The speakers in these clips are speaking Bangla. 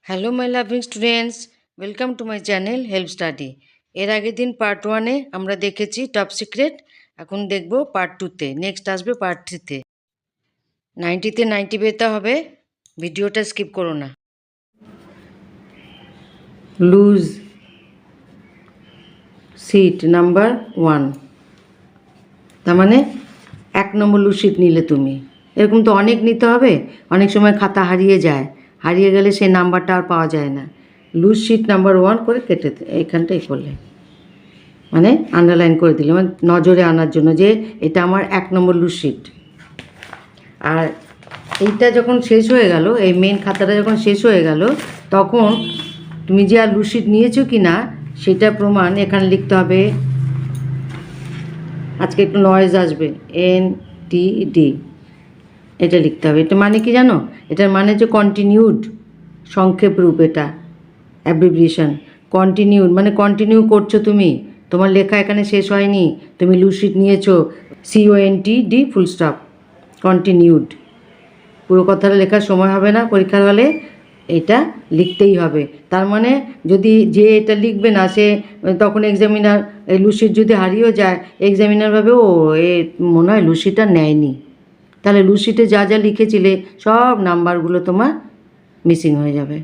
Hello my loving students, welcome to my channel help study. এর আগের দিন পার্ট 1-এ আমরা দেখেছি টপ সিক্রেট। এখন দেখব পার্ট 2-তে, নেক্সট আসবে পার্ট 3-তে। 90-তে 90 পেতে হবে, ভিডিওটা স্কিপ করো না। লুজ সিট নাম্বার 1, তার মানে 1 নম্বর লুজ সিট নিলে তুমি। এরকম তো অনেক নিতে হবে, অনেক সময় খাতা হারিয়ে যায়, হারিয়ে গেলে সেই নাম্বারটা আর পাওয়া যায় না। লুজ শিট নাম্বার 1 করে কেটে এইখানটাই করলে, মানে আন্ডারলাইন করে দিলে, মানে নজরে আনার জন্য যে এটা আমার 1 নম্বর লুজ শিট। আর এইটা যখন শেষ হয়ে গেল, এই মেন খাতাটা যখন শেষ হয়ে গেল, তখন তুমি যে আর লুজ শিট নিয়েছো কি না সেটা প্রমাণ এখানে লিখতে হবে। আজকে একটু নয়েজ আসবে, NTD এটা লিখতে হবে। এটা মানে কি জানো? এটার মানে হচ্ছে কন্টিনিউড, সংক্ষেপ রূপ, এটা অ্যাব্রিভিয়েশন। কন্টিনিউড মানে কন্টিনিউ করছো তুমি, তোমার লেখা এখানে শেষ হয়নি, তুমি লুজ শিট নিয়েছো, CONTD ফুল স্টপ, কন্টিনিউড। পুরো কথাটা লেখার সময় হবে না পরীক্ষার হলে, এটা লিখতেই হবে। তার মানে যদি যে এটা লিখবে না সে তখন এক্সামিনার এই লুজ শিট যদি হারিয়েও যায়, এক্সামিনার ভাবে ও এ মনে হয় লুজ শিটটা নেয়নি, তাহলে লুজ শিটে যা যা লিখেছিলে সব নাম্বারগুলো তোমার মিসিং হয়ে যাবে।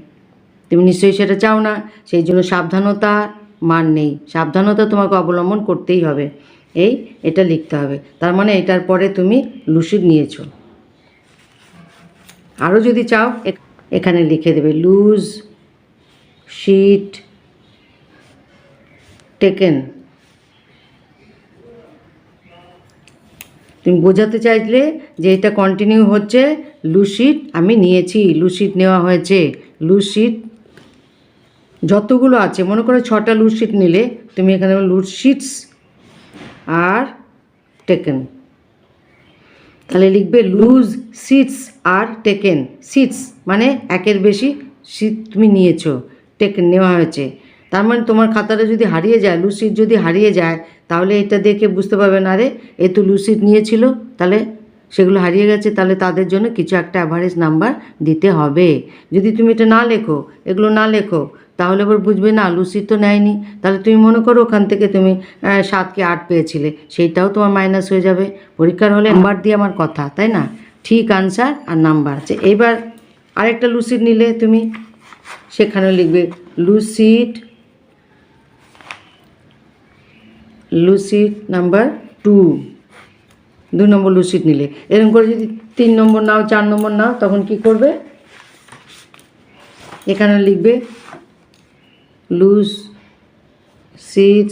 তুমি নিশ্চয়ই সেটা চাও না, সেই জন্য সাবধানতা মান নেই, সাবধানতা তোমাকে অবলম্বন করতেই হবে। এটা লিখতে হবে, তার মানে এটার পরে তুমি লুজ শিট নিয়েছো। আরও যদি চাও এখানে লিখে দেবে লুজ শিট টেকেন। তুমি বোঝাতে চাইলে যে এটা কন্টিনিউ হচ্ছে, লুজ শিট আমি নিয়েছি, লুজ শিট নেওয়া হয়েছে। লুজ শিট যতগুলো আছে, মনে করো 6টা লুজ শিট নিলে, তুমি এখানে লুজ শিটস আর টেকেন, তাহলে লিখবে loose seats are taken. Seats মানে একের বেশি সিট তুমি নিয়েছো, টেকেন নেওয়া হয়েছে। তার মানে তোমার খাতাটা যদি হারিয়ে যায়, লুজ সিট যদি হারিয়ে যায়, তাহলে এটা দেখে বুঝতে পারবে না রে এ তো লুজ সিট নিয়েছিল, তাহলে সেগুলো হারিয়ে গেছে, তাহলে তাদের জন্য কিছু একটা অ্যাভারেজ নাম্বার দিতে হবে। যদি তুমি এটা না লেখো, এগুলো না লেখো, তাহলে এবার বুঝবে না লুজ সিট তো নেয়নি, তাহলে তুমি মনে করো ওখান থেকে তুমি 7 কি 8 পেয়েছিলে, সেইটাও তোমার মাইনাস হয়ে যাবে। পরীক্ষার হলে নাম্বার দিয়ে আমার কথা, তাই না? ঠিক আনসার আর নাম্বার আছে। এবার আরেকটা লুজ সিট নিলে তুমি, সেখানেও লিখবে লুজ সিট নাম্বার 2, 2 নম্বর লুজ শিট নিলে। এরকম করে যদি 3 নম্বর নাও, 4 নম্বর নাও, তখন কি করবে? এখানে লিখবে লুজ সিট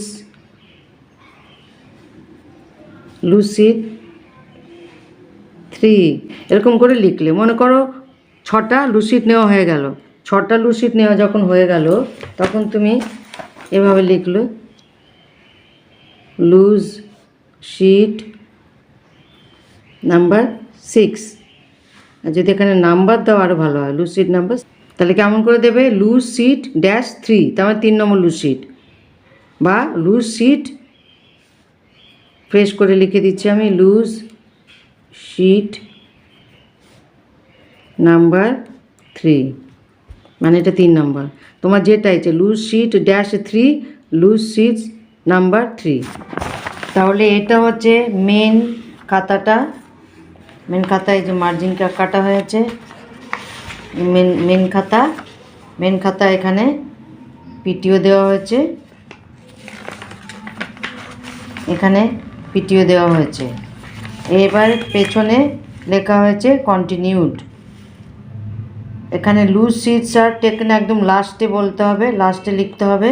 3, এরকম করে লিখলে, মনে করো 6টা লুজ শিট নেওয়া হয়ে গেল। 6টা লুজ শিট নেওয়া যখন হয়ে গেল, তখন তুমি এভাবে লিখলো লুজ শিট নাম্বার 6। আর যদি এখানে নাম্বার দাও আরও ভালো হয়, লুজ শিট নাম্বার, তাহলে কেমন করে দেবে? লুজ শিট -3, তার মানে 3 নম্বর লুজ শিট, বা লুজ শিট, ফ্রেশ করে লিখে দিচ্ছি আমি, লুজ শিট নাম্বার 3, মানে এটা 3 নম্বর। তোমার যেটা আছে loose sheet -3, loose sheet number 3। তাহলে এটা হচ্ছে মেন খাতাটা, মেন খাতায় যে মার্জিন কাটা হয়েছে, মেন খাতা এখানে পিটিও দেওয়া হয়েছে, এখানে পিটিও দেওয়া হয়েছে। এবার পেছনে লেখা হয়েছে কন্টিনিউড। এখানে লুজ সিটস আর টেকেন একদম লাস্টে বলতে হবে, লাস্টে লিখতে হবে।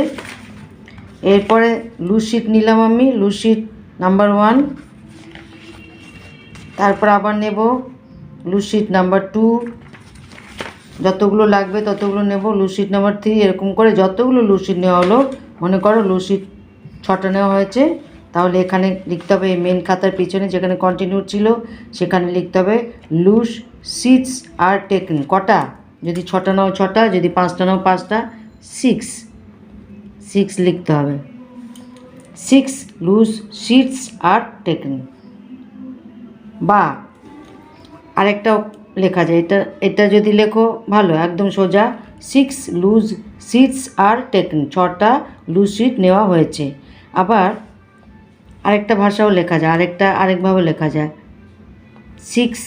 এরপরে লুজ শিট নিলাম আমি, লুজ শিট নাম্বার 1, তারপর আবার নেব লুজ শিট নাম্বার 2, যতগুলো লাগবে ততগুলো নেব, লুজ শিট নাম্বার 3, এরকম করে যতগুলো লুজ শিট নেওয়া হলো, মনে করো লুজ শিট 6টা নেওয়া হয়েছে, তাহলে এখানে লিখতে হবে মেন খাতার পিছনে যেখানে কন্টিনিউ ছিল, সেখানে লিখতে হবে লুজ সিটস আর টেকেন। কটা? যদি 6টা নাও 6টা, যদি 5টা নাও 5টা, 6 লিখতে হবে। 6 লুজ সিটস আর টেকেন। বা আরেকটা লেখা যায়। এটা এটা যদি লেখো ভালো, একদম সোজা। 6 লুজ সিটস আর টেকেন, 6টা লুজ সিট নেওয়া হয়েছে। আবার আরেকটা ভাষাও লেখা যায়, আরেকভাবে লেখা যায় 6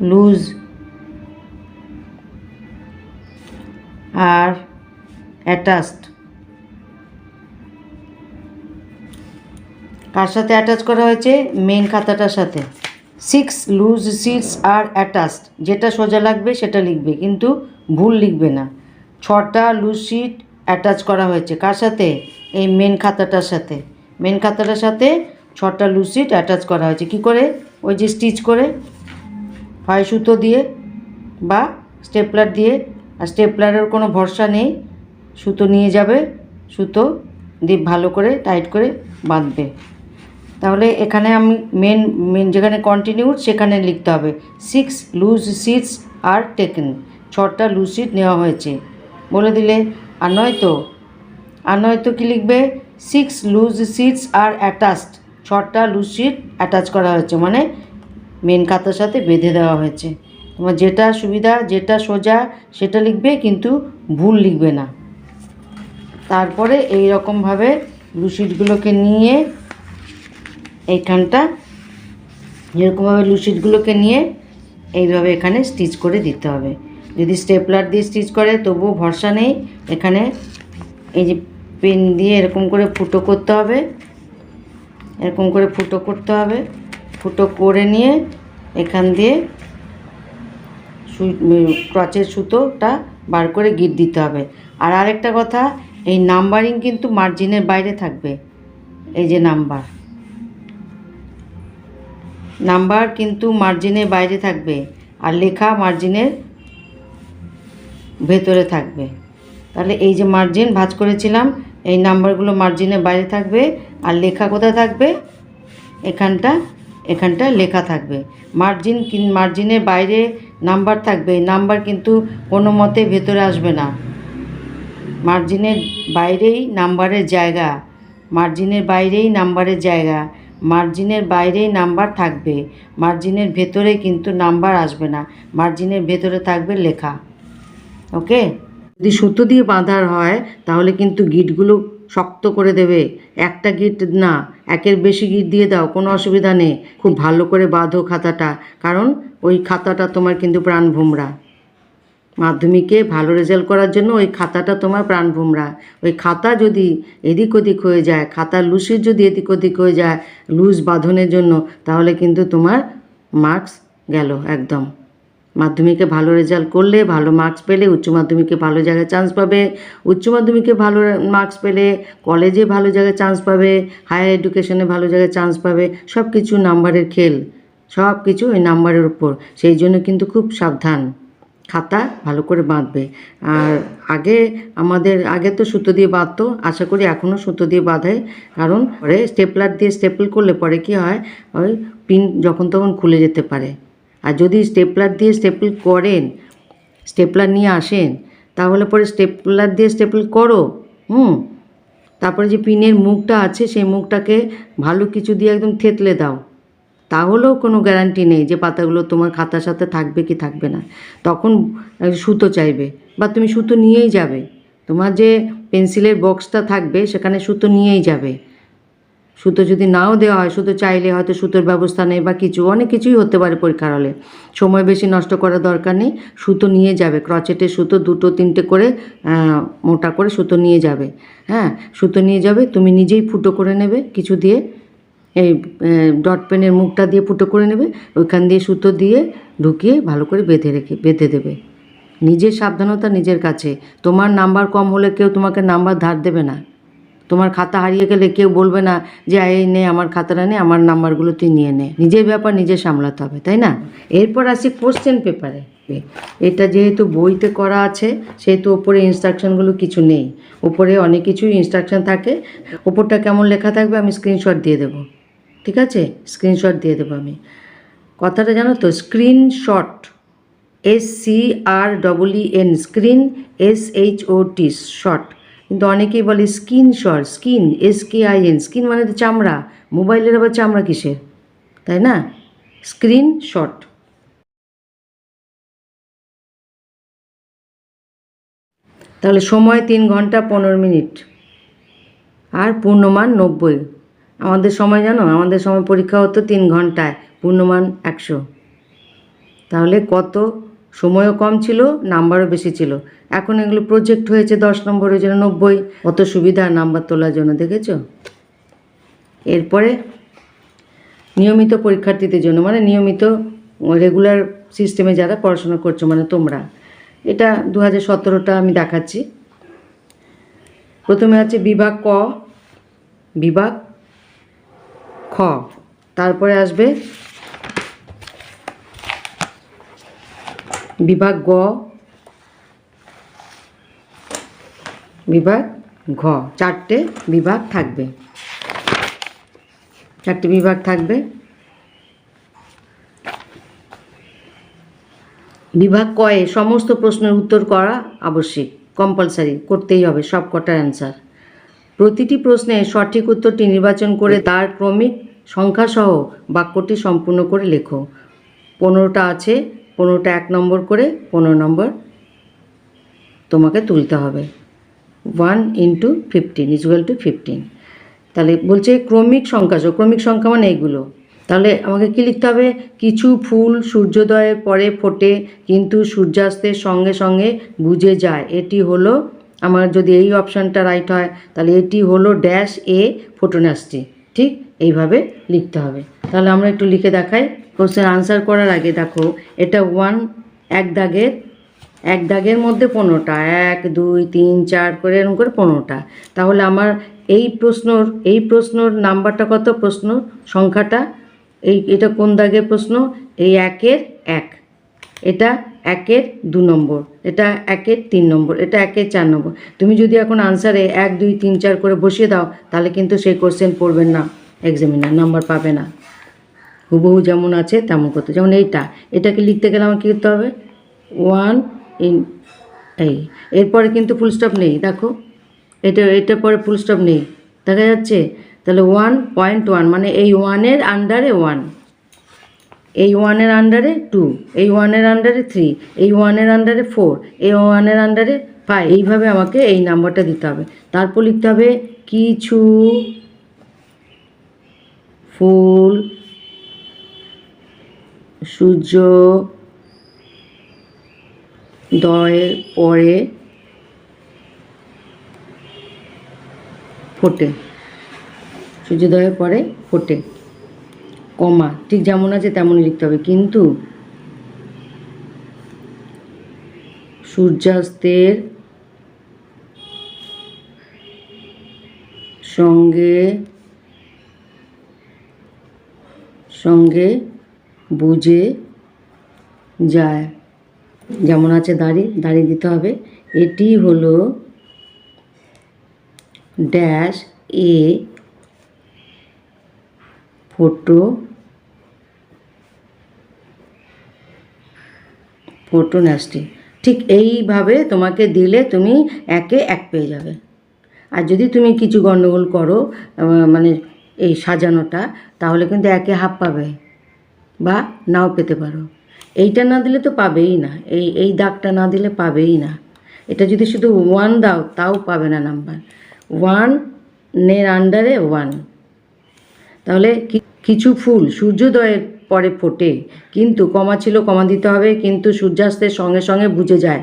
লুজ আর অ্যাটাচড। কার সাথে অ্যাটাচ করা হয়েছে? মেন খাতাটার সাথে। 6 লুজ সিটস আর অ্যাটাচড, যেটা সোজা লাগবে সেটা লিখবে, কিন্তু ভুল লিখবে না। 6টা লুজ সিট অ্যাটাচ করা হয়েছে কার সাথে? এই মেন খাতাটার সাথে। মেন খাতাটার সাথে 6টা লুজ সিট অ্যাটাচ করা হয়েছে। কি করে? ওই যে স্টিচ করে, হয় সুতো দিয়ে বা স্টেপলার দিয়ে। আর স্টেপলারের কোনো ভরসা নেই, সুতো নিয়ে যাবে, সুতো দিয়ে ভালো করে টাইট করে বাঁধবে। তাহলে এখানে আমি মেন যেখানে কন্টিনিউড সেখানে লিখতে হবে 6 লুজ সিটস আর টেকেন, 6টা লুজ সিট নেওয়া হয়েছে বলে দিলে। আর নয়তো কি লিখবে? 6 লুজ সিটস আর অ্যাটাচড, 6টা লুজ সিট অ্যাটাচ করা হয়েছে, মানে মেন খাতার সাথে বেঁধে দেওয়া হয়েছে। তোমার যেটা সুবিধা, যেটা সোজা সেটা লিখবে, কিন্তু ভুল লিখবে না। তারপরে এই রকমভাবে লুজ সিটগুলোকে নিয়ে এইখানটা এরকমভাবে লুজ সিটগুলোকে নিয়ে এইভাবে এখানে স্টিচ করে দিতে হবে। যদি স্টেপলার দিয়ে স্টিচ করে তবুও ভরসা নেই, এখানে এই যে পেন দিয়ে এরকম করে ফুটো করতে হবে, এরকম করে ফুটো করতে হবে। ফুটো করে নিয়ে এখান দিয়ে ক্রচের সুতোটা বার করে গিট দিতে হবে। আর আরেকটা কথা, এই নাম্বারিং কিন্তু মার্জিনের বাইরে থাকবে। এই যে নাম্বার কিন্তু মার্জিনের বাইরে থাকবে, আর লেখা মার্জিনের ভেতরে থাকবে। তাহলে এই যে মার্জিন ভাঁজ করেছিলাম, এই নাম্বারগুলো মার্জিনের বাইরে থাকবে, আর লেখা কোথায় থাকবে? এখানটা লেখা থাকবে। মার্জিনের বাইরে নাম্বার থাকবে, নাম্বার কিন্তু কোনো মতে ভেতরে আসবে না। মার্জিনের বাইরেই নাম্বারের জায়গা, মার্জিনের বাইরেই নাম্বার থাকবে। মার্জিনের ভেতরে কিন্তু নাম্বার আসবে না, মার্জিনের ভেতরে থাকবে লেখা। ওকে? যদি সুতো দিয়ে বাঁধার হয় তাহলে কিন্তু গিটগুলো শক্ত করে দেবে। একটা গিট না, একের বেশি গিট দিয়ে দাও, কোনো অসুবিধা নেই। খুব ভালো করে বাঁধো খাতাটা, কারণ ওই খাতাটা তোমার কিন্তু প্রাণভোমরা। মাধ্যমিকে ভালো রেজাল্ট করার জন্য ওই খাতাটা তোমার প্রাণভোমরা। ওই খাতা যদি এদিক ওদিক হয়ে যায়, খাতার লুসির যদি এদিক ওদিক হয়ে যায় লুজ বাঁধনের জন্য, তাহলে কিন্তু তোমার মার্কস গেল একদম। মাধ্যমিকে ভালো রেজাল্ট করলে, ভালো মার্কস পেলে উচ্চ মাধ্যমিকে ভালো জায়গায় চান্স পাবে, উচ্চ মাধ্যমিকে ভালো মার্কস পেলে কলেজে ভালো জায়গায় চান্স পাবে, হায়ার এডুকেশনে ভালো জায়গায় চান্স পাবে। সব কিছু নাম্বারের খেল, সব কিছু ওই নাম্বারের উপর। সেই জন্য কিন্তু খুব সাবধান, খাতা ভালো করে বাঁধবে। আর আগে তো সুতো দিয়ে বাঁধতো, আশা করি এখনও সুতো দিয়ে বাঁধে, কারণ পরে স্টেপলার দিয়ে স্টেপল করলে পরে কি হয়, ওই পিন যখন তখন খুলে যেতে পারে। আর যদি স্টেপলার দিয়ে স্টেপলার নিয়ে আসেন, তাহলে পরে স্টেপলার দিয়ে স্টেপল করো, তারপরে যে পিনের মুখটা আছে সেই মুখটাকে ভালো কিছু দিয়ে একদম থেতলে দাও। তাহলেও কোনো গ্যারান্টি নেই যে পাতাগুলো তোমার খাতার সাথে থাকবে কি থাকবে না। তখন সুতো চাইবে, বা তুমি সুতো নিয়েই যাবে। তোমার যে পেন্সিলের বক্সটা থাকবে সেখানে সুতো নিয়েই যাবে। সুতো যদি নাও দেওয়া হয়, সুতো চাইলে হয়তো সুতোর ব্যবস্থা নেই বা অনেক কিছুই হতে পারে পরীক্ষার হলে। সময় বেশি নষ্ট করার দরকার নেই, সুতো নিয়ে যাবে। ক্রচেটের সুতো 2-3টে করে মোটা করে সুতো নিয়ে যাবে। সুতো নিয়ে যাবে, তুমি নিজেই ফুটো করে নেবে কিছু দিয়ে, এই ডট পেনের মুখটা দিয়ে ফুটো করে নেবে, ওইখান দিয়ে সুতো দিয়ে ঢুকিয়ে ভালো করে বেঁধে দেবে। নিজের সাবধানতা নিজের কাছে। তোমার নাম্বার কম হলে কেউ তোমাকে নাম্বার ধার দেবে না। তোমার খাতা হারিয়ে গেলে কেউ বলবে না যে এই নে আমার খাতাটা নে, আমার নাম্বারগুলো তুই নিয়ে নে। নিজের ব্যাপার নিজে সামলাতে হবে, তাই না? এরপর আসি কোশ্চেন পেপারে। এটা যেহেতু বইতে করা আছে সেহেতু ওপরে ইনস্ট্রাকশনগুলো কিছু নেই, ওপরে অনেক কিছুই ইনস্ট্রাকশন থাকে। ওপরটা কেমন লেখা থাকবে আমি স্ক্রিনশট দিয়ে দেবো, ঠিক আছে? স্ক্রিনশট দিয়ে দেবো আমি। কথাটা জানো তো, screenshot, SCREEN, screen SHOT, shot. কিন্তু অনেকেই বলে স্কিনশট, SKIN, স্কিন মানে তো চামড়া। মোবাইলের আবার চামড়া কিসের, তাই না? স্ক্রিনশট। তাহলে সময় 3 ঘন্টা 15 মিনিট আর পূর্ণমান 90। আমাদের সময় জানো, আমাদের সময় পরীক্ষা হতো 3 ঘন্টায়, পূর্ণমান 100। তাহলে কত সময়ও কম ছিল, নাম্বারও বেশি ছিল। এখন এগুলো প্রজেক্ট হয়েছে 10 নম্বরের জন্য 90। কত সুবিধা নাম্বার তোলার জন্য, দেখেছো? এরপরে নিয়মিত পরীক্ষার্থীদের জন্য, মানে নিয়মিত রেগুলার সিস্টেমে যারা পড়াশোনা করছো, মানে তোমরা, এটা 2017টা আমি দেখাচ্ছি। প্রথমে আছে বিভাগ ক, বিভাগ খ, তারপরে আসবে বিভাগ গ, বিভাগ ঘ। 4টে বিভাগ থাকবে, 4টে বিভাগ থাকবে। বিভাগ কয়ে সমস্ত প্রশ্নের উত্তর করা আবশ্যিক, কম্পালসারি, করতেই হবে সব কটার অ্যান্সার। প্রতিটি প্রশ্নে সঠিক উত্তরটি নির্বাচন করে তার ক্রমিক সংখ্যাসহ বাক্যটি সম্পূর্ণ করে লেখো। 15টা আছে, 15টা 1 নম্বর করে 15 নম্বর তোমাকে তুলতে হবে। 1 × 15 = 15। তাহলে বলছে ক্রমিক সংখ্যাসহ, ক্রমিক সংখ্যা মানে এইগুলো। তাহলে আমাকে কী লিখতে হবে? কিছু ফুল সূর্যোদয়ের পরে ফোটে কিন্তু সূর্যাস্তের সঙ্গে সঙ্গে বুঝে যায়। এটি হলো, আমার যদি এই অপশানটা রাইট হয় তাহলে এটি হলো ড্যাশ এ ফোটোনাসটি। ঠিক এইভাবে লিখতে হবে। তাহলে আমরা একটু লিখে দেখাই। কোশ্চেন আনসার করার আগে দেখো, এটা 1, এক দাগের মধ্যে 15টা, 1 2 3 4 করে এরকম করে 15টা। তাহলে আমার এই প্রশ্নর নাম্বারটা কত? প্রশ্ন সংখ্যাটা এটা কোন দাগের প্রশ্ন? এই 1-এর 1, এটা 1-এর 2 নম্বর, এটা 1-এর 3 নম্বর, এটা 1-এর 4 নম্বর। তুমি যদি এখন আনসারে 1 2 3 4 করে বসিয়ে দাও তাহলে কিন্তু সেই কোশ্চেন পড়বেন না এক্সামিনার, নাম্বার পাবে না। হুবহু যেমন আছে তেমন করতে। যেমন এটাকে লিখতে গেলে আমার কী করতে হবে? 1 ইন এই, এরপরে কিন্তু ফুল স্টপ নেই, দেখো এটার পরে ফুল স্টপ নেই, দেখা যাচ্ছে? তাহলে 1.1 মানে এই 1-এর আন্ডারে 1, এই 1-এর আন্ডারে 2, এই 1-এর আন্ডারে 3, এই 1-এর আন্ডারে 4, এই 1-এর আন্ডারে 5। এইভাবে আমাকে এই নাম্বারটা দিতে হবে। তারপর লিখতে হবে কিছু ফুল সূর্যোদয়ের পরে ফোটে, সূর্যোদয়ের পরে ফোটে, কমা, ঠিক যেমন আছে তেমনই লিখতে হবে। কিন্তু সূর্যাস্তের সঙ্গে সঙ্গে বুঝে যায়, যেমন আছে দাড়ি দিতে হবে। এটি হলো ড্যাশ এ ফোটোনাসটি। ঠিক এইভাবে তোমাকে দিলে তুমি 1-এ 1 পেয়ে যাবে। আর যদি তুমি কিছু গণ্ডগোল করো, মানে এই সাজানোটা, তাহলে কিন্তু 1-এ হাফ পাবে বা নাও পেতে পারো। এইটা না দিলে তো পাবেই না, এই দাগটা না দিলে পাবেই না। এটা যদি শুধু 1 দাও তাও পাবে না নাম্বার। 1-এর আন্ডারে 1। তাহলে কিছু ফুল সূর্যোদয়ের পরে ফোটে কিন্তু কমা ছিল, কমা দিতে হবে, কিন্তু সূর্যাস্তের সঙ্গে সঙ্গে বুঝে যায়।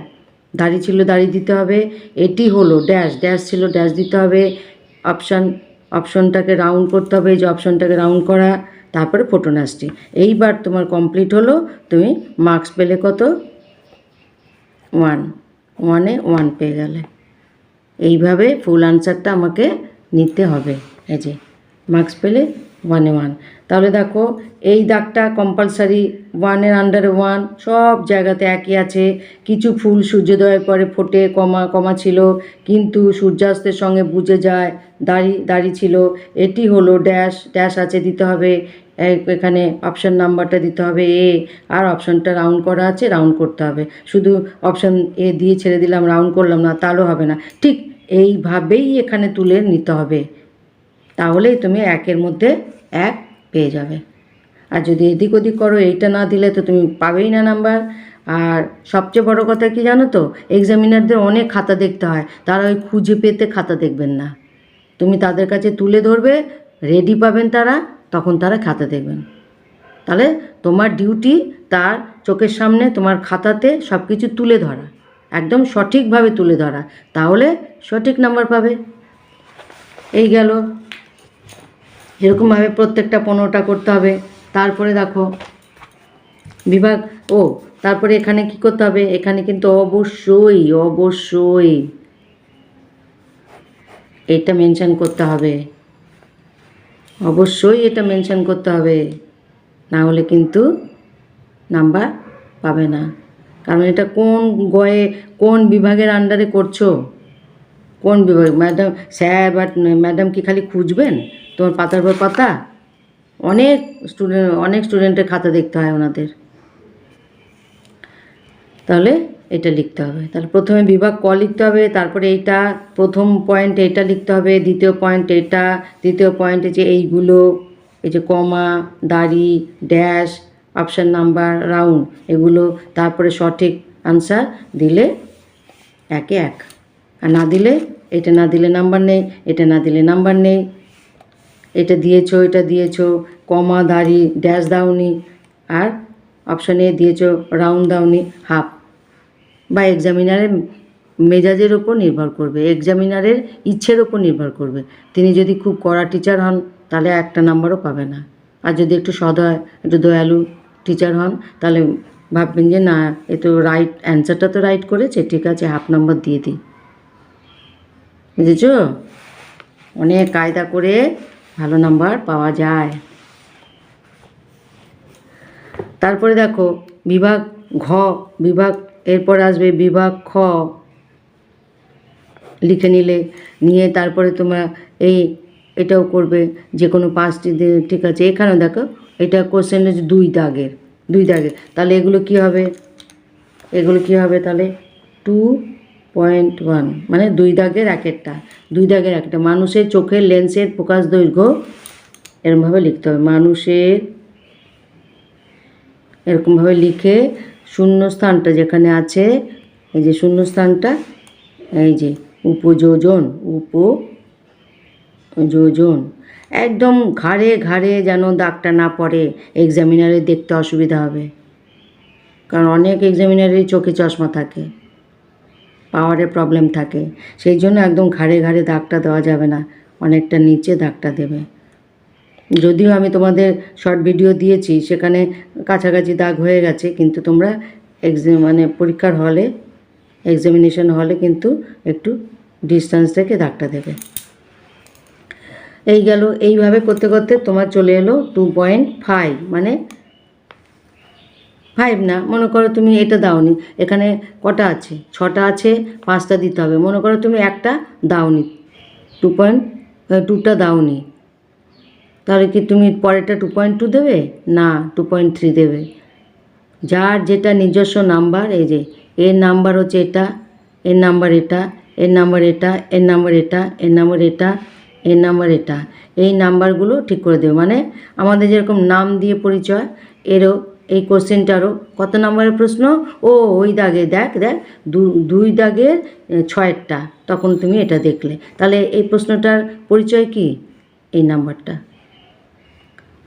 দাড়ি ছিল, দাড়ি দিতে হবে। এটি হলো ড্যাশ ছিল, ড্যাশ দিতে হবে। অপশনটাকে রাউন্ড করতে হবে, এই যে অপশনটাকে রাউন্ড করা, তারপরে ফোটোনাসটি। এইবার তোমার কমপ্লিট হলো। তুমি মার্কস পেলে কত? 1, 1-এ 1 পেয়ে গেলে। এইভাবে ফুল আনসারটা আমাকে নিতে হবে। এই যে মার্কস পেলে 1-এ 1। তাহলে দেখো এই দাগটা কম্পালসারি, 1-এর আন্ডারে 1, সব জায়গাতে একই আছে। কিছু ফুল সূর্যোদয়ের পরে ফোটে, কমা ছিল, কিন্তু সূর্যাস্তের সঙ্গে বুঝে যায়, দাড়ি ছিল। এটি হলো ড্যাশ আছে দিতে হবে, এখানে অপশান নাম্বারটা দিতে হবে এ, আর অপশানটা রাউন্ড করা আছে, রাউন্ড করতে হবে। শুধু অপশান এ দিয়ে ছেড়ে দিলাম, রাউন্ড করলাম না, তাহলেও হবে না। ঠিক এইভাবেই এখানে তুলে নিতে হবে, তাহলেই তুমি 1-এর মধ্যে 1 পেয়ে যাবে। আর যদি এদিক ওদিক করো এইটা না দিলে তো তুমি পাবেই না নাম্বার। আর সবচেয়ে বড় কথা কি জানো তো, এক্সামিনারদের অনেক খাতা দেখতে হয়, তারা ওই খুঁজে পেতে খাতা দেখবেন না। তুমি তাদের কাছে তুলে ধরবে, রেডি পাবেন তারা, তখন তারা খাতা দেখবেন। তাহলে তোমার ডিউটি তার চোখের সামনে তোমার খাতাতে সব কিছু তুলে ধরা, একদম সঠিকভাবে তুলে ধরা, তাহলে সঠিক নাম্বার পাবে। এই গেল, এরকমভাবে প্রত্যেকটা 15টা করতে হবে। তারপরে দেখো বিভাগ, তারপরে এখানে কি করতে হবে, এখানে কিন্তু অবশ্যই অবশ্যই এটা মেনশন করতে হবে, অবশ্যই এটা মেনশন করতে হবে, না হলে কিন্তু নাম্বার পাবে না। কারণ এটা কোন বিভাগের আন্ডারে করছো, কোন বিভাগ, ম্যাডাম স্যার বা ম্যাডাম কি খালি খুঁজবেন তোমার পাতার পর পাতা? অনেক স্টুডেন্টের খাতা দেখতে হয় ওনাদের। তাহলে এটা লিখতে হবে। তাহলে প্রথমে বিভাগ ক লিখতে হবে, তারপরে এইটা প্রথম পয়েন্ট এটা লিখতে হবে, দ্বিতীয় পয়েন্ট এটা, তৃতীয় পয়েন্টে যে এইগুলো, এই যে কমা, দাড়ি, ড্যাশ, অপশান নাম্বার, রাউন্ড, এগুলো, তারপরে সঠিক আনসার দিলে 1-এ 1, আর না দিলে, এটা না দিলে নাম্বার নেই, এটা না দিলে নাম্বার নেই। এটা দিয়েছো, এটা দিয়েছো, কমা, দাড়ি, ড্যাশ দাওনি, আর অপশানে দিয়েছো রাউন্ড দাওনি, হাফ। বা এক্সামিনারের মেজাজের ওপর নির্ভর করবে, এক্সামিনারের ইচ্ছের ওপর নির্ভর করবে। তিনি যদি খুব কড়া টিচার হন তাহলে একটা নাম্বারও পাবে না, আর যদি একটু সদয়, একটু দয়ালু টিচার হন তাহলে ভাববেন যে না, এ তো রাইট অ্যান্সারটা তো রাইট করেছে, ঠিক আছে হাফ নাম্বার দিয়ে দিই। বুঝেছো? অনেক কায়দা করে ভালো নাম্বার পাওয়া যায়। তারপরে দেখো বিভাগ ঘ, বিভাগ এরপর আসবে বিভাগ খ, লিখে নিয়ে তারপরে তোমরা এটাও করবে যে কোনো 5টি, ঠিক আছে। এখানেও দেখো এটা কোশ্চেন হচ্ছে 2 দাগের, তাহলে এগুলো কি হবে, তাহলে 2.1 মানে 2 দাগের এক একটা, মানুষের চোখের লেন্সের ফোকাস দৈর্ঘ্য এরকমভাবে লিখতে হবে, মানুষের, এরকমভাবে লিখে শূন্যস্থানটা যেখানে আছে, এই যে শূন্যস্থানটা, এই যে উপযোজন একদম ঘাড়ে যেন দাগটা না পড়ে, এক্সামিনারে দেখতে অসুবিধা হবে। কারণ অনেক এক্সামিনারেরই চোখে চশমা থাকে, পাওয়ারের প্রবলেম থাকে, সেই জন্য একদম ঘাড়ে দাগটা দেওয়া যাবে না, অনেকটা নিচে দাগটা দেবে। যদিও আমি তোমাদের শর্ট ভিডিও দিয়েছি, সেখানে কাছাকাছি দাগ হয়ে গেছে, কিন্তু তোমরা পরীক্ষার হলে, এক্সামিনেশন হলে কিন্তু একটু ডিস্টেন্স থেকে দাগটা দেবে। এই গেল, এইভাবে করতে করতে তোমার চলে এলো 2.5, মানে 5 না, মনে করো তুমি এটা দাওনি, এখানে কটা আছে, 6টা আছে, 5টা দিতে হবে। মনে করো তুমি একটা দাওনি, 2টা দাওনি, তাহলে কি তুমি পরেরটা 2.2 দেবে? না, 2.3 দেবে। যার যেটা নিজস্ব নাম্বার, এই যে এর নাম্বার হচ্ছে এটা, এর নাম্বার এটা, এর নাম্বার এটা, এর নাম্বার এটা, এর নাম্বার এটা, এর নাম্বার এটা, এই নাম্বারগুলো ঠিক করে দেবে। মানে আমাদের যেরকম নাম দিয়ে পরিচয়, এরও এই কোশ্চেনটারও কত নাম্বারের প্রশ্ন, ওই দাগে দেখ 2 দাগের 6টা, তখন তুমি এটা দেখলে, তাহলে এই প্রশ্নটার পরিচয় কি, এই নাম্বারটা।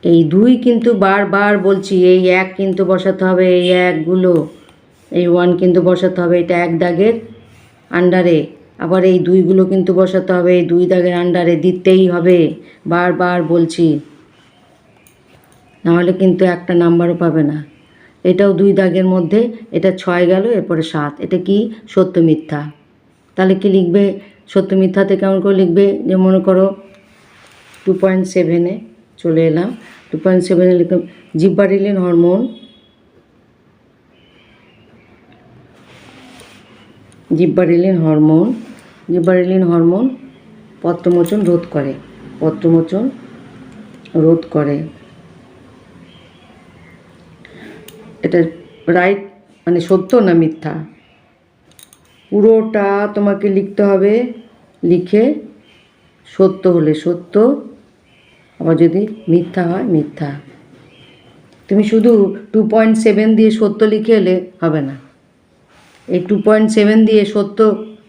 এই 2 কিন্তু বারবার বলছি, এই 1 কিন্তু বসাতে হবে, এই 1গুলো, এই 1 কিন্তু বসাতে হবে, এটা 1 দাগের আন্ডারে, আবার এই 2গুলো কিন্তু বসাতে হবে, এই 2 দাগের আন্ডারে দিতেই হবে, বারবার বলছি, নাহলে কিন্তু একটা নাম্বারও পাবে না। এটাও 2 দাগের মধ্যে, এটা 6 গেল, এরপরে 7, এটা কি সত্য মিথ্যা। তাহলে কি লিখবে, সত্য মিথ্যাতে কেমন করে লিখবে, যে মনে করো 2.7-এ চলে এলাম, 2.7-এ লিখলাম জিব্বারেলিন হরমোন পত্রমোচন রোধ করে, এটা রাইট, মানে সত্য না মিথ্যা, পুরোটা তোমাকে লিখতে হবে। লিখে সত্য হলে সত্য, আবার যদি মিথ্যা হয় মিথ্যা, তুমি শুধু 2.7 দিয়ে সত্য লিখে এলে হবে না। এই 2.7 দিয়ে সত্য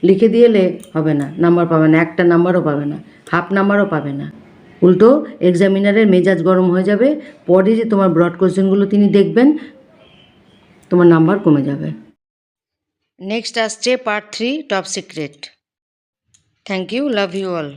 লিখে দিয়ে এলে হবে না, নাম্বার পাবে না, একটা নাম্বারও পাবে না, হাফ নাম্বারও পাবে না। উল্টো এক্সামিনারের মেজাজ গরম হয়ে যাবে, পরে যে তোমার ব্রড কোশ্চেনগুলো তিনি দেখবেন, তোমার নাম্বার কমে যাবে। নেক্সট আসছে part 3 top secret. Thank you, love you all.